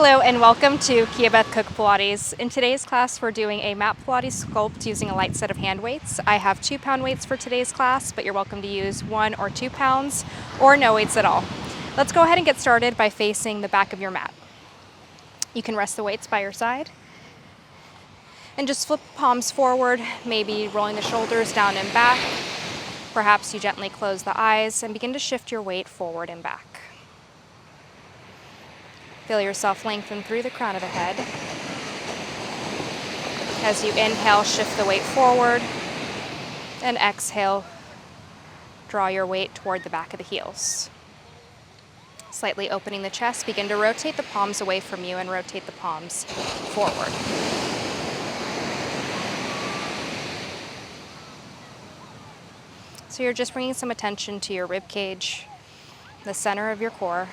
Hello and welcome to Kia Beth Cook Pilates. In today's class, we're doing a mat Pilates sculpt using a light set of hand weights. I have 2-pound weights for today's class, but you're welcome to use 1 or 2 pounds or no weights at all. Let's go ahead and get started by facing the back of your mat. You can rest the weights by your side and just flip palms forward, maybe rolling the shoulders down and back. Perhaps you gently close the eyes and begin to shift your weight forward and back. Feel yourself lengthen through the crown of the head. As you inhale, shift the weight forward, and exhale, draw your weight toward the back of the heels. Slightly opening the chest, begin to rotate the palms away from you and rotate the palms forward. So you're just bringing some attention to your rib cage, the center of your core.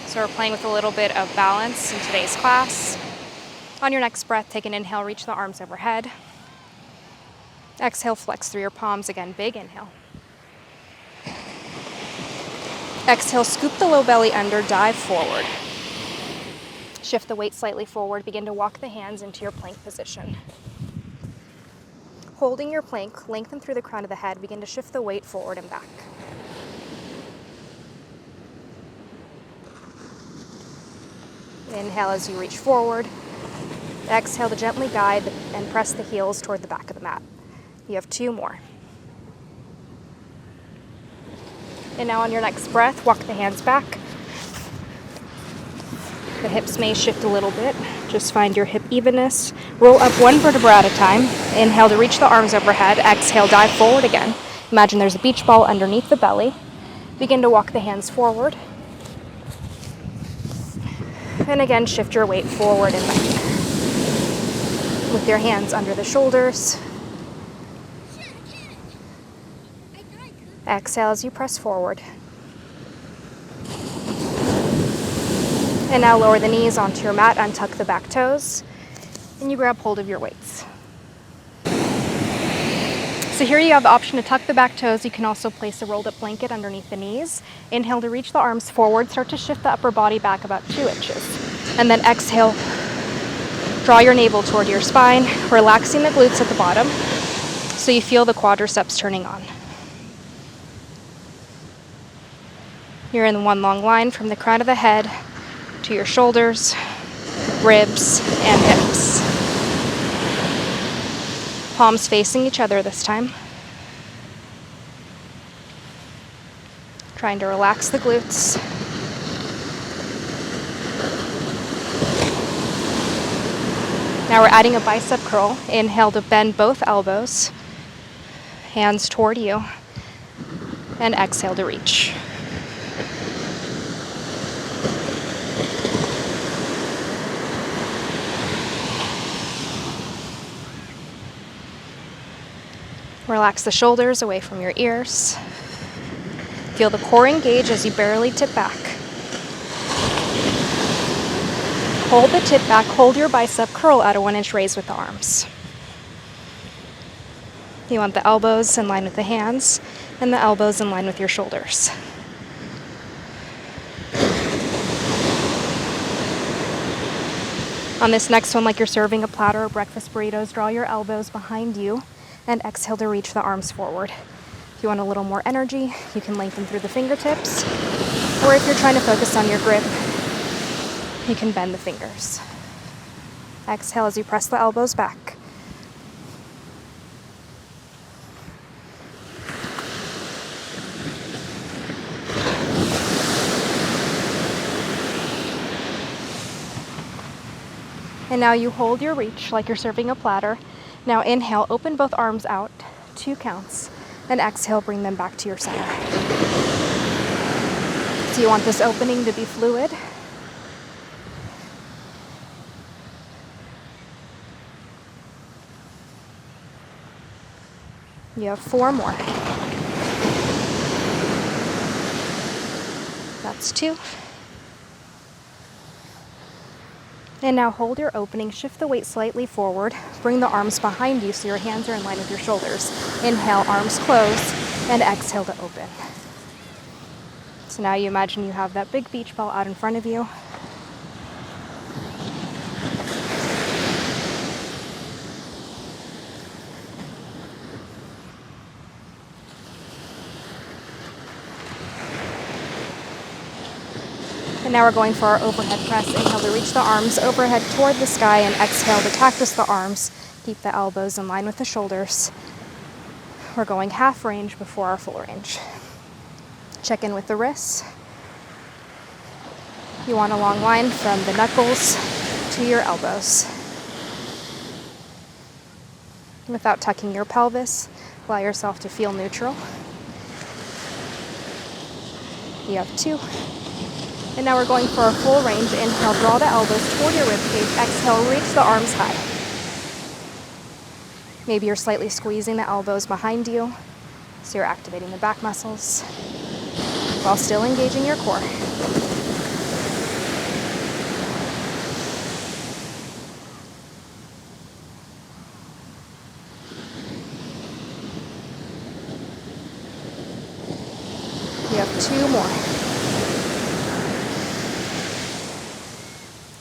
So we're playing with a little bit of balance in today's class. On your next breath, take an inhale, reach the arms overhead. Exhale, flex through your palms. Again, big inhale. Exhale, scoop the low belly under, dive forward. Shift the weight slightly forward. Begin to walk the hands into your plank position. Holding your plank, lengthen through the crown of the head. Begin to shift the weight forward and back. Inhale as you reach forward. Exhale to gently guide and press the heels toward the back of the mat. You have 2 more. And now on your next breath, walk the hands back. The hips may shift a little bit. Just find your hip evenness. Roll up 1 vertebra at a time. Inhale to reach the arms overhead. Exhale, dive forward again. Imagine there's a beach ball underneath the belly. Begin to walk the hands forward. And again, shift your weight forward and back. With your hands under the shoulders. Exhale as you press forward. And now lower the knees onto your mat, untuck the back toes, and you grab hold of your weights. So here you have the option to tuck the back toes. You can also place a rolled up blanket underneath the knees. Inhale to reach the arms forward. Start to shift the upper body back about 2 inches. And then exhale, draw your navel toward your spine, relaxing the glutes at the bottom so you feel the quadriceps turning on. You're in one long line from the crown of the head to your shoulders, ribs, and hips. Palms facing each other this time. Trying to relax the glutes. Now we're adding a bicep curl. Inhale to bend both elbows, hands toward you, and exhale to reach. Relax the shoulders away from your ears. Feel the core engage as you barely tip back. Hold the tip back, hold your bicep curl at a 1-inch raise with the arms. You want the elbows in line with the hands and the elbows in line with your shoulders. On this next one, like you're serving a platter of breakfast burritos, draw your elbows behind you and exhale to reach the arms forward. If you want a little more energy, you can lengthen through the fingertips, or if you're trying to focus on your grip, you can bend the fingers. Exhale as you press the elbows back. And now you hold your reach like you're serving a platter. Now inhale, open both arms out, 2 counts, and exhale, bring them back to your center. So you want this opening to be fluid. You have 4 more. That's 2. And now hold your opening, shift the weight slightly forward, bring the arms behind you so your hands are in line with your shoulders. Inhale, arms close, and exhale to open. So now you imagine you have that big beach ball out in front of you. And now we're going for our overhead press. Inhale to reach the arms overhead toward the sky, and exhale to tack twist the arms. Keep the elbows in line with the shoulders. We're going half range before our full range. Check in with the wrists. You want a long line from the knuckles to your elbows. Without tucking your pelvis, allow yourself to feel neutral. You have 2. And now we're going for a full range. Inhale, draw the elbows toward your ribcage. Exhale, reach the arms high. Maybe you're slightly squeezing the elbows behind you, so you're activating the back muscles while still engaging your core. You have 2 more.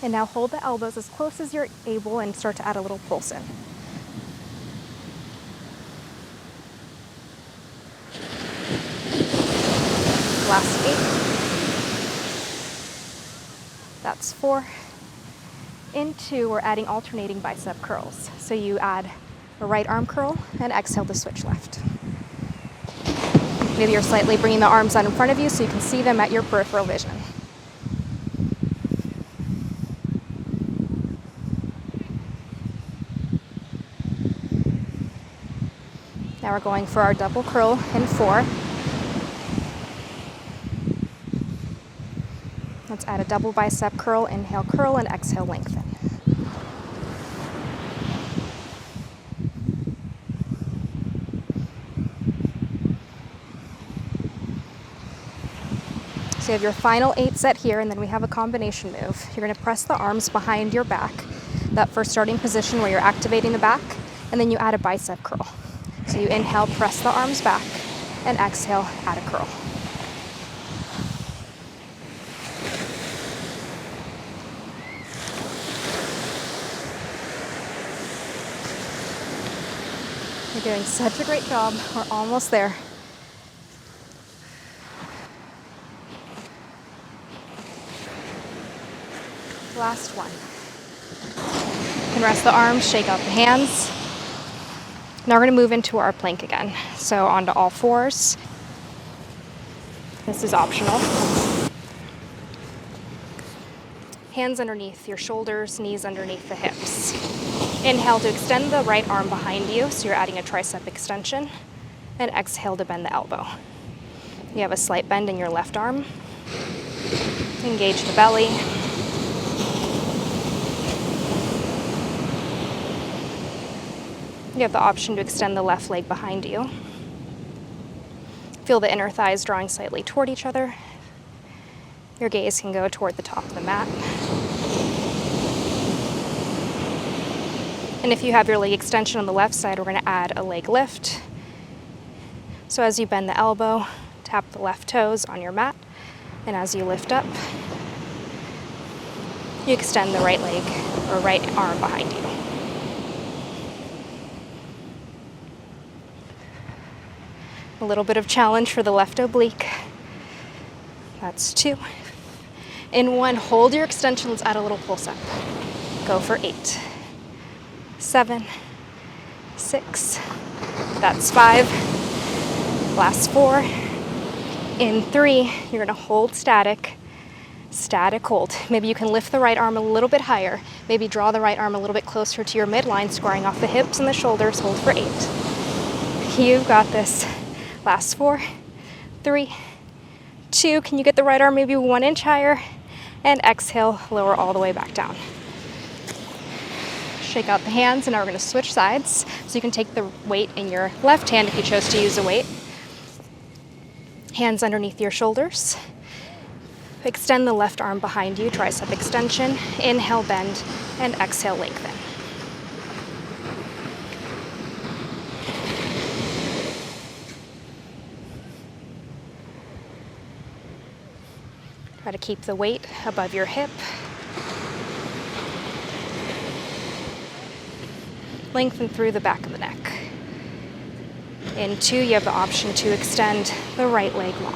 And now hold the elbows as close as you're able and start to add a little pulse in. Last 8. That's 4. In 2, we're adding alternating bicep curls. So you add a right arm curl and exhale to switch left. Maybe you're slightly bringing the arms out in front of you so you can see them at your peripheral vision. Now we're going for our double curl in 4. Let's add a double bicep curl. Inhale, curl, and exhale, lengthen. So you have your final 8 set here, and then we have a combination move. You're going to press the arms behind your back, that first starting position where you're activating the back, and then you add a bicep curl. So you inhale, press the arms back, and exhale, add a curl. You're doing such a great job. We're almost there. Last one. You can rest the arms, shake out the hands. Now we're going to move into our plank again. So onto all 4s. This is optional. Hands underneath your shoulders, knees underneath the hips. Inhale to extend the right arm behind you, so you're adding a tricep extension. And exhale to bend the elbow. You have a slight bend in your left arm. Engage the belly. You have the option to extend the left leg behind you. Feel the inner thighs drawing slightly toward each other. Your gaze can go toward the top of the mat. And if you have your leg extension on the left side, we're going to add a leg lift. So as you bend the elbow, tap the left toes on your mat. And as you lift up, you extend the right leg or right arm behind you. A little bit of challenge for the left oblique. That's 2. In 1, hold your extension. Let's add a little pulse up. Go for 8, 7, 6. That's 5. Last 4. In 3, you're going to hold static. Static hold. Maybe you can lift the right arm a little bit higher. Maybe draw the right arm a little bit closer to your midline, squaring off the hips and the shoulders. Hold for 8. You've got this. Last 4, 3, 2. Can you get the right arm maybe 1 inch higher? And exhale, lower all the way back down. Shake out the hands, and now we're going to switch sides. So you can take the weight in your left hand if you chose to use a weight. Hands underneath your shoulders. Extend the left arm behind you, tricep extension. Inhale, bend, and exhale, lengthen. Try to keep the weight above your hip. Lengthen through the back of the neck. In 2, you have the option to extend the right leg long.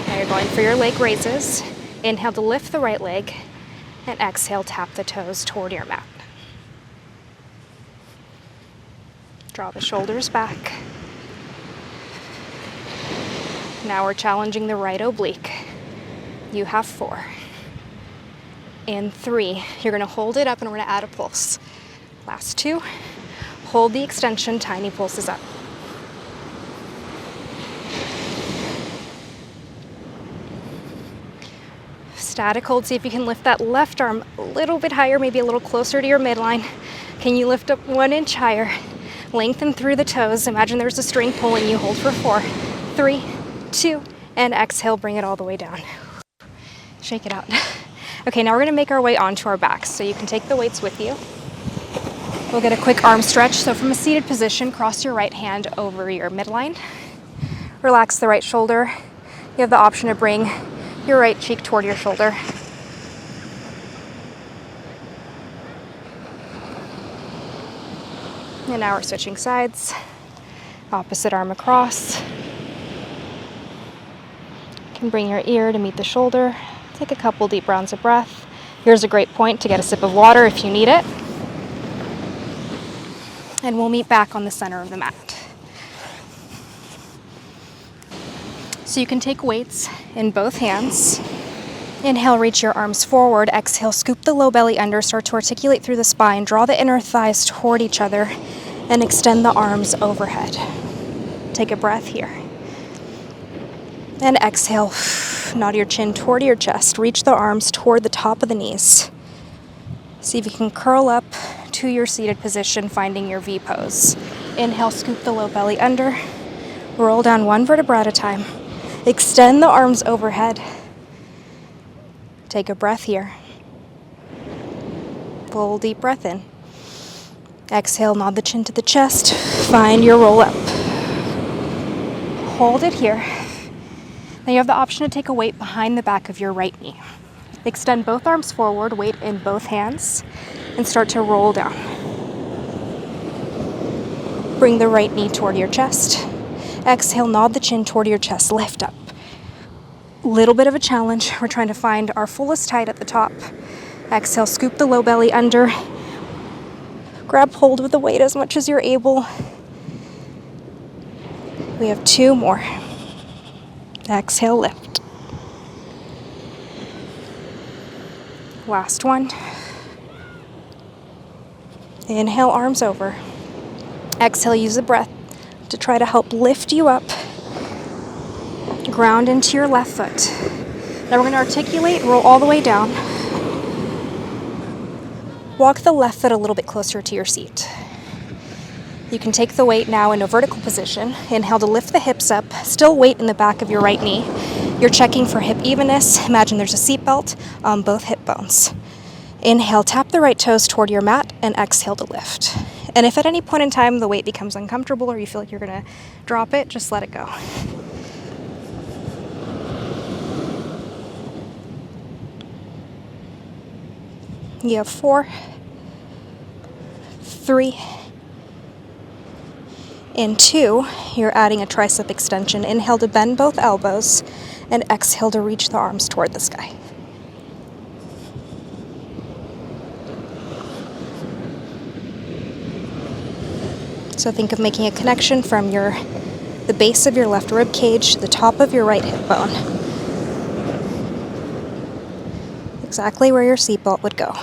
Now you're going for your leg raises. Inhale to lift the right leg, and exhale, tap the toes toward your mat. Draw the shoulders back. Now we're challenging the right oblique. You have 4. And 3, you're gonna hold it up and we're gonna add a pulse. Last 2, hold the extension, tiny pulses up. Static hold, see if you can lift that left arm a little bit higher, maybe a little closer to your midline. Can you lift up 1 inch higher? Lengthen through the toes. Imagine there's a string pulling you. Hold for 4, 3, 2, and exhale, bring it all the way down. Shake it out. Okay, now we're gonna make our way onto our backs. So you can take the weights with you. We'll get a quick arm stretch. So from a seated position, cross your right hand over your midline. Relax the right shoulder. You have the option to bring your right cheek toward your shoulder. And now we're switching sides. Opposite arm across. You can bring your ear to meet the shoulder. Take a couple deep rounds of breath. Here's a great point to get a sip of water if you need it. And we'll meet back on the center of the mat. So you can take weights in both hands. Inhale, reach your arms forward. Exhale, scoop the low belly under. Start to articulate through the spine. Draw the inner thighs toward each other and extend the arms overhead. Take a breath here. And exhale, nod your chin toward your chest. Reach the arms toward the top of the knees. See if you can curl up to your seated position, finding your V pose. Inhale, scoop the low belly under. Roll down 1 vertebra at a time. Extend the arms overhead. Take a breath here. Full deep breath in. Exhale, nod the chin to the chest. Find your roll up. Hold it here. Now you have the option to take a weight behind the back of your right knee. Extend both arms forward, weight in both hands, and start to roll down. Bring the right knee toward your chest. Exhale, nod the chin toward your chest, lift up. Little bit of a challenge. We're trying to find our fullest height at the top. Exhale, scoop the low belly under. Grab hold of the weight as much as you're able. We have 2 more. Exhale, lift. Last one. Inhale, arms over. Exhale, use the breath to try to help lift you up. Ground into your left foot. Now we're going to articulate, roll all the way down. Walk the left foot a little bit closer to your seat. You can take the weight now in a vertical position. Inhale to lift the hips up. Still weight in the back of your right knee. You're checking for hip evenness. Imagine there's a seat belt on both hip bones. Inhale, tap the right toes toward your mat, and exhale to lift. And if at any point in time the weight becomes uncomfortable or you feel like you're going to drop it, just let it go. You have 4, 3, and 2. You're adding a tricep extension. Inhale to bend both elbows, and exhale to reach the arms toward the sky. So think of making a connection from the base of your left rib cage to the top of your right hip bone. Exactly where your seatbelt would go.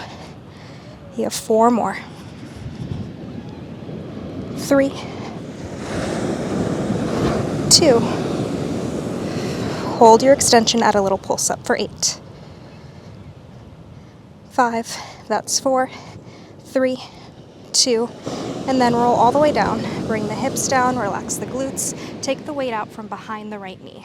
You have 4 more. 3, 2. Hold your extension, add a little pulse up for 8. 5, that's 4, 3, 2, and then roll all the way down. Bring the hips down, relax the glutes. Take the weight out from behind the right knee.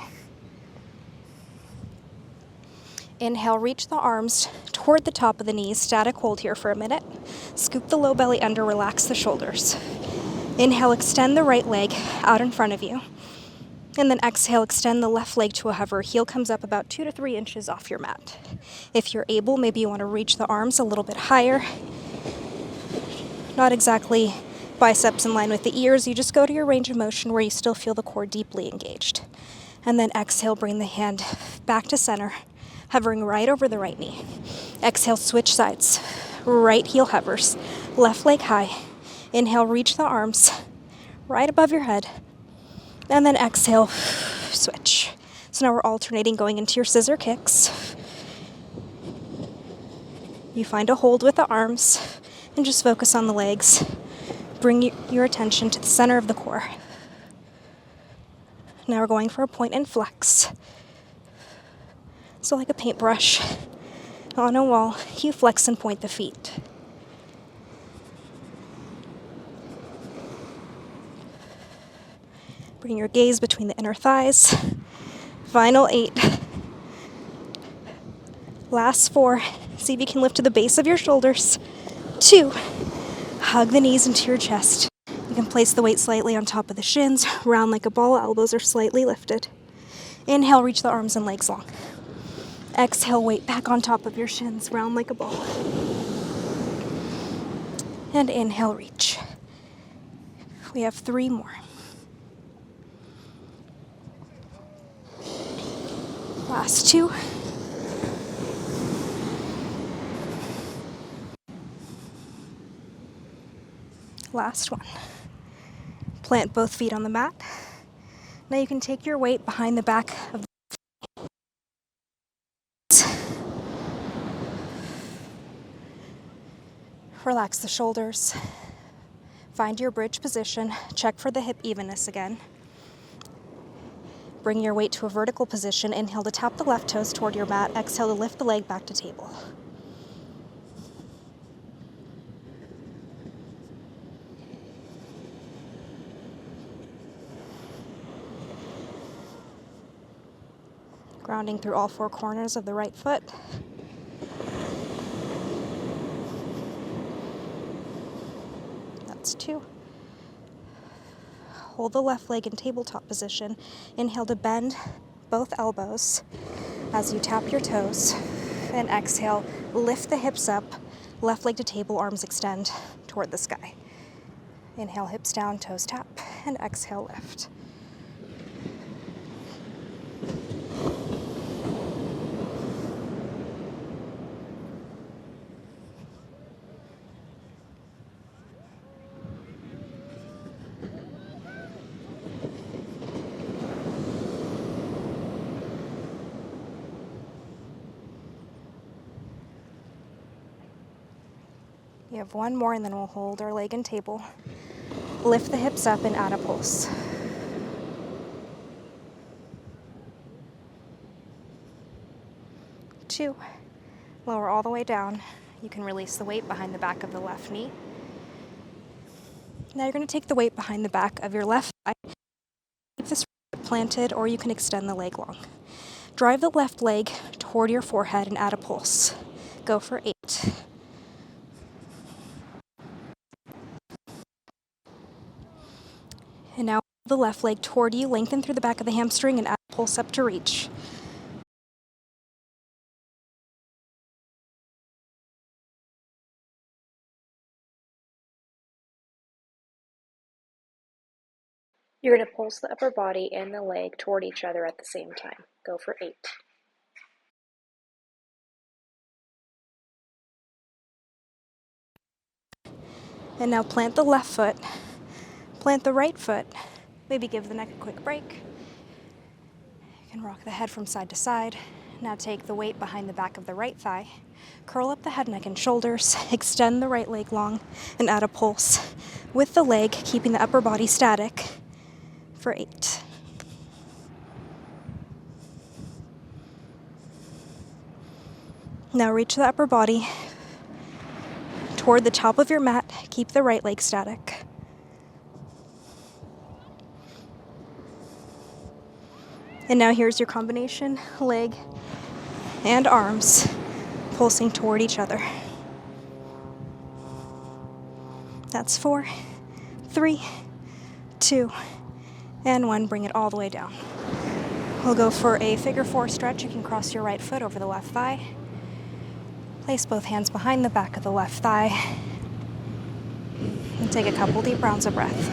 Inhale, reach the arms toward the top of the knees. Static hold here for a minute. Scoop the low belly under, relax the shoulders. Inhale, extend the right leg out in front of you. And then exhale, extend the left leg to a hover. Heel comes up about 2 to 3 inches off your mat. If you're able, maybe you want to reach the arms a little bit higher. Not exactly biceps in line with the ears. You just go to your range of motion where you still feel the core deeply engaged. And then exhale, bring the hand back to center, hovering right over the right knee. Exhale, switch sides. Right heel hovers, left leg high. Inhale, reach the arms right above your head. And then exhale, switch. So now we're alternating going into your scissor kicks. You find a hold with the arms and just focus on the legs. Bring your attention to the center of the core. Now we're going for a point and flex. So like a paintbrush on a wall, you flex and point the feet. Bring your gaze between the inner thighs. Final 8. Last 4. See if you can lift to the base of your shoulders. 2. Hug the knees into your chest. You can place the weight slightly on top of the shins, round like a ball, elbows are slightly lifted. Inhale, reach the arms and legs long. Exhale, weight back on top of your shins, round like a ball. And inhale, reach. We have 3 more. Last 2. Last 1. Plant both feet on the mat. Now you can take your weight behind the back of the Relax the shoulders. Find your bridge position. Check for the hip evenness again. Bring your weight to a vertical position. Inhale to tap the left toes toward your mat. Exhale to lift the leg back to table. Grounding through all 4 corners of the right foot. That's 2. Hold the left leg in tabletop position. Inhale to bend both elbows as you tap your toes. And exhale, lift the hips up, left leg to table, arms extend toward the sky. Inhale, hips down, toes tap, and exhale, lift. You have 1 more and then we'll hold our leg in table. Lift the hips up and add a pulse. Two. Lower all the way down. You can release the weight behind the back of the left knee. Now you're going to take the weight behind the back of your left thigh. Keep this planted, or you can extend the leg long. Drive the left leg toward your forehead and add a pulse. Go for 8. And now the left leg toward you, lengthen through the back of the hamstring and add a pulse up to reach. You're going to pulse the upper body and the leg toward each other at the same time. Go for 8. And now plant the left foot, plant the right foot, maybe give the neck a quick break. You can rock the head from side to side. Now take the weight behind the back of the right thigh, curl up the head, neck, and shoulders, extend the right leg long, and add a pulse with the leg, keeping the upper body static for 8. Now reach the upper body toward the top of your mat. Keep the right leg static. And now here's your combination, leg and arms pulsing toward each other. That's 4, 3, 2, and 1. Bring it all the way down. We'll go for a figure 4 stretch. You can cross your right foot over the left thigh. Place both hands behind the back of the left thigh. And take a couple deep rounds of breath.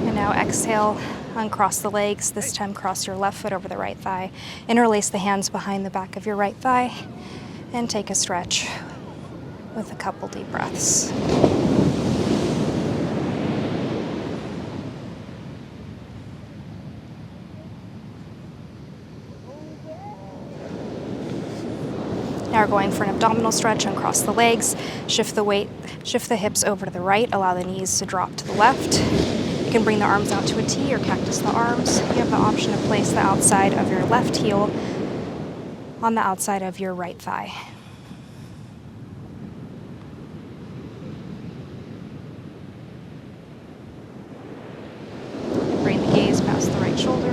And now exhale, uncross the legs. This time cross your left foot over the right thigh. Interlace the hands behind the back of your right thigh and take a stretch with a couple deep breaths. Now we're going for an abdominal stretch. Uncross the legs, shift the weight, shift the hips over to the right, allow the knees to drop to the left. You can bring the arms out to a T or cactus the arms. You have the option to place the outside of your left heel on the outside of your right thigh. Bring the gaze past the right shoulder.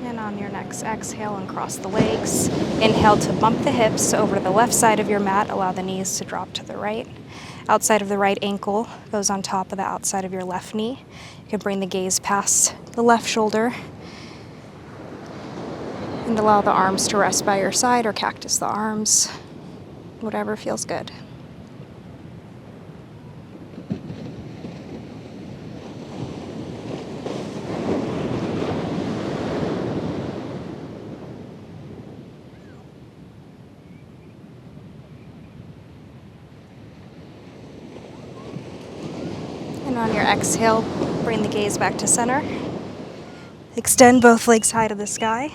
And on your next exhale, uncross the legs. Inhale to bump the hips over to the left side of your mat. Allow the knees to drop to the right. Outside of the right ankle goes on top of the outside of your left knee. You can bring the gaze past the left shoulder and allow the arms to rest by your side or cactus the arms, whatever feels good. And on your exhale, bring the gaze back to center. Extend both legs high to the sky.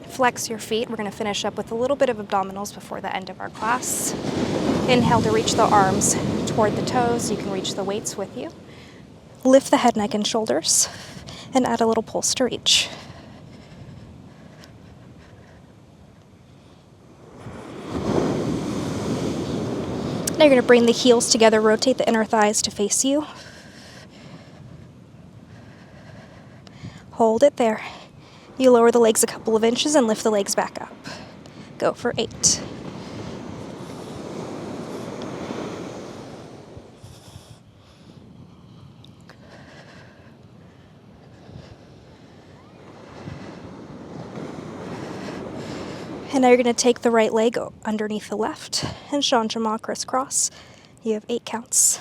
Flex your feet. We're going to finish up with a little bit of abdominals before the end of our class. Inhale to reach the arms toward the toes. You can reach the weights with you. Lift the head, neck, and shoulders, and add a little pulse to reach. Now you're going to bring the heels together, rotate the inner thighs to face you. Hold it there. You lower the legs a couple of inches and lift the legs back up. Go for 8. And now you're going to take the right leg underneath the left and Shanjama crisscross. You have 8 counts.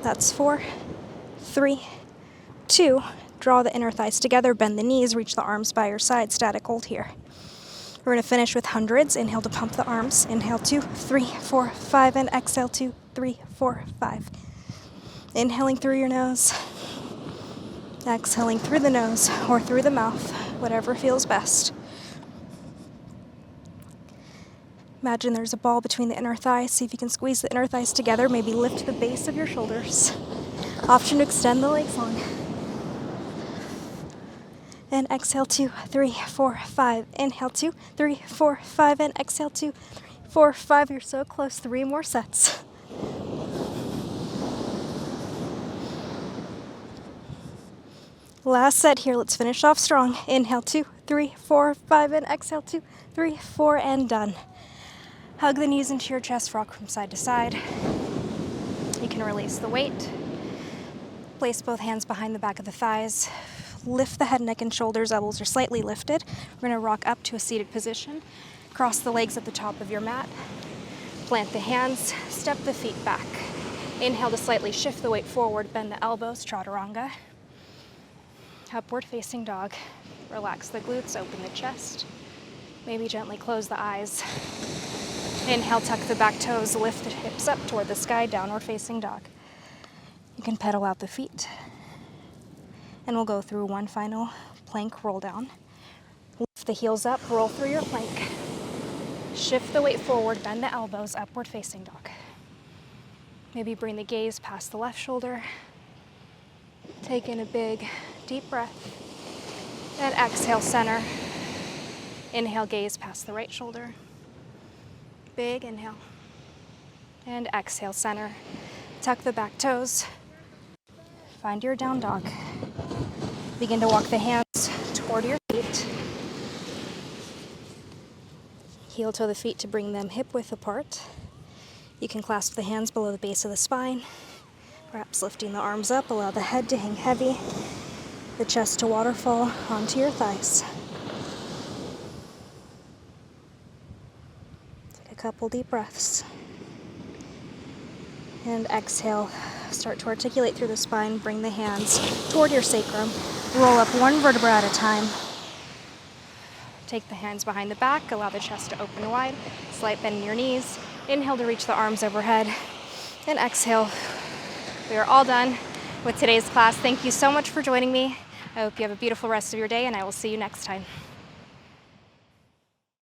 That's 4, 3, 2. Draw the inner thighs together, bend the knees, reach the arms by your side, static hold here. We're going to finish with hundreds. Inhale to pump the arms. Inhale 2, 3, 4, 5, and exhale 2, 3, 4, 5. Inhaling through your nose. Exhaling through the nose or through the mouth, whatever feels best. Imagine there's a ball between the inner thighs. See if you can squeeze the inner thighs together. Maybe lift the base of your shoulders. Option to extend the legs long. And exhale 2, 3, 4, 5. Inhale 2, 3, 4, 5. And exhale 2, 3, 4, 5. You're so close. 3 more sets. Last set here. Let's finish off strong. Inhale 2, 3, 4, 5. And exhale 2, 3, 4. And done. Hug the knees into your chest. Rock from side to side. You can release the weight. Place both hands behind the back of the thighs. Lift the head, neck, and shoulders. Elbows are slightly lifted. We're going to rock up to a seated position. Cross the legs at the top of your mat. Plant the hands. Step the feet back. Inhale to slightly shift the weight forward. Bend the elbows. Chaturanga. Upward facing dog. Relax the glutes. Open the chest. Maybe gently close the eyes. Inhale, tuck the back toes. Lift the hips up toward the sky. Downward facing dog. You can pedal out the feet. And we'll go through one final plank roll down. Lift the heels up, roll through your plank. Shift the weight forward, bend the elbows, upward facing dog. Maybe bring the gaze past the left shoulder. Take in a big, Deep breath. And exhale, center. Inhale, gaze past the right shoulder. Big inhale. And exhale, center. Tuck the back toes. Find your down dog. Begin to walk the hands toward your feet. Heel toe the feet to bring them hip width apart. You can clasp the hands below the base of the spine. Perhaps lifting the arms up, allow the head to hang heavy, the chest to waterfall onto your thighs. Take a couple deep breaths. And exhale, start to articulate through the spine, bring the hands toward your sacrum. Roll up one vertebra at a time. Take the hands behind the back, allow the chest to open wide, slight bend in your knees. Inhale to reach the arms overhead, and exhale. We are all done with today's class. Thank you so much for joining me. I hope you have a beautiful rest of your day, and I will see you next time.